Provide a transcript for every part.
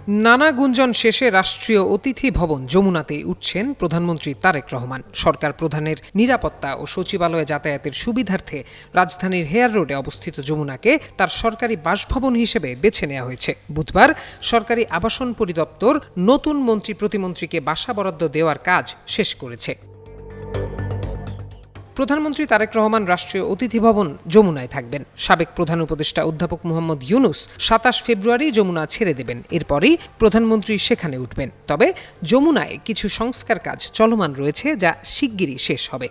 নানা গুঞ্জন শেষে রাষ্ট্রীয় অতিথি ভবন যমুনাতে উঠছেন প্রধানমন্ত্রী তারেক রহমান। সরকার প্রধানের নিরাপত্তা ও সচিবালয়ে যাতায়াতের সুবিধার্থে রাজধানীর হেয়ার রোডে অবস্থিত যমুনাকে তার সরকারি বাসভবন হিসেবে বেছে নেওয়া হয়েছে। বুধবার সরকারি আবাসন পরিদপ্তর নতুন মন্ত্রী প্রতিমন্ত্রীকে বাসা বরাদ্দ দেওয়ার কাজ শেষ করেছে। প্রধানমন্ত্রী তারেক রহমান রাষ্ট্রীয় অতিথি ভবন যমুনায় থাকবেন। সাবেক প্রধান উপদেষ্টা অধ্যাপক মোহাম্মদ ইউনুস ২৭ ফেব্রুয়ারি যমুনা ছেড়ে দেবেন। এরপরই প্রধানমন্ত্রী সেখানে উঠবেন। তবে যমুনায় কিছু সংস্কার কাজ চলমান রয়েছে, যা শিগগিরই শেষ হবে।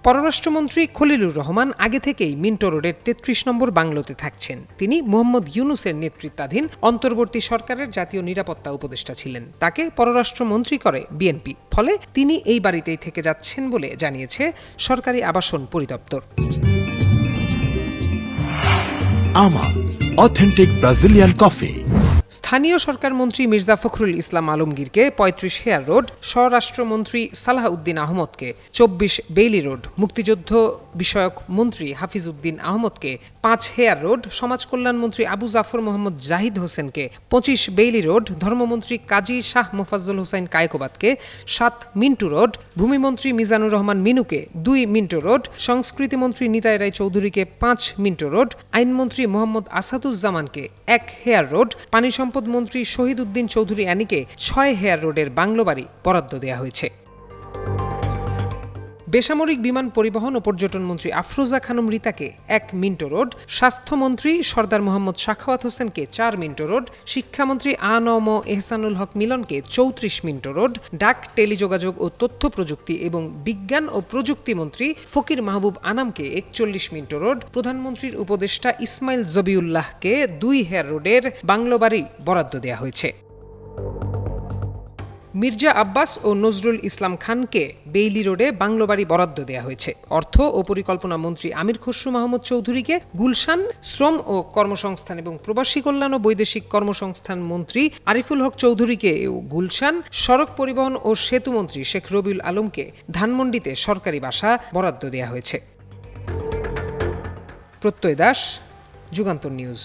পররাষ্ট্রমন্ত্রী খলিলুর রহমান আগে থেকেই মিন্টো রোডের ৩৩ নম্বর বাংলোতে থাকছেন। তিনি মোহাম্মদ ইউনুসের নেতৃত্বাধীন অন্তর্বর্তী সরকারের জাতীয় নিরাপত্তা উপদেষ্টা ছিলেন। তাকে পররাষ্ট্রমন্ত্রী করে বিএনপি। ফলে তিনি এই বাড়িতেই থেকে যাচ্ছেন বলে জানিয়েছে সরকারি আবাসন পরিদপ্তর। আমার অথেন্টিক ব্রাজিলিয়ান কফি। স্থানীয় সরকার মন্ত্রী মির্জা ফখরুল ইসলাম আলমগীরকে ৩৫ হেয়ার রোড, স্বরাষ্ট্রমন্ত্রী সালাহ উদ্দিন আহমদকে ২৪ বেইলি রোড, মুক্তিযুদ্ধ বিষয়ক মন্ত্রী হাফিজ উদ্দিন আহমদকে ৫ হেয়ার রোড, সমাজ কল্যাণমন্ত্রী আবু জাফর মোহাম্মদ জাহিদ হোসেনকে ২৫ বেইলি রোড, ধর্মমন্ত্রী কাজী শাহ মোফাজ্জল হোসেন কায়কোবাদকে ৭ মিন্টু রোড, ভূমিমন্ত্রী মিজানুর রহমান মিনুকে ২ মিন্টো রোড, সংস্কৃতিমন্ত্রী নিতাই রায় চৌধুরীকে ৫ মিন্টো রোড, আইনমন্ত্রী মোহাম্মদ আসাদুজ্জামানকে ১ হেয়ার রোড, পানি সম্পদ মন্ত্রী শহীদ উদ্দিন চৌধুরী অ্যানিকে ৬ হেয়ার রোডের বাংলো বাড়ি বরাদ্দ দেওয়া হয়েছে। বেসামরিক বিমান পরিবহন ও পর্যটন মন্ত্রী আফরোজা খানম রিতাকে ১ মিন্টো রোড, স্বাস্থ্যমন্ত্রী সরদার মোহাম্মদ সাখাওয়াত হোসেনকে ৪ মিন্টো রোড, শিক্ষামন্ত্রী আ.ন.ম এহসানুল হক মিলনকে ৩৪ মিন্টো রোড, ডাক, টেলিযোগাযোগ ও তথ্য প্রযুক্তি এবং বিজ্ঞান ও প্রযুক্তি মন্ত্রী ফকির মাহবুব আনামকে ৪১ মিন্টো রোড, প্রধানমন্ত্রীর উপদেষ্টা ইসমাইল জবিউল্লাহকে ২ হেয়ার রোডের বাংলো বাড়ি বরাদ্দ দেওয়া হয়েছে। মির্জা আব্বাস ও নজরুল ইসলাম খানকে বেইলি রোডে বাংলো বাড়ি বরাদ্দ দেওয়া হয়েছে। অর্থ ও পরিকল্পনা মন্ত্রী আমির খসরু মাহমুদ চৌধুরীকে গুলশান, শ্রম ও কর্মসংস্থান এবং প্রবাসী কল্যাণ ও বৈদেশিক কর্মসংস্থান মন্ত্রী আরিফুল হক চৌধুরীকে গুলশান, সড়ক পরিবহন ও সেতু মন্ত্রী শেখ রবিউল আলমকে ধানমন্ডিতে সরকারি বাসা বরাদ্দ দেওয়া হয়েছে। প্রত্যয় দাস, যুগান্তর নিউজ।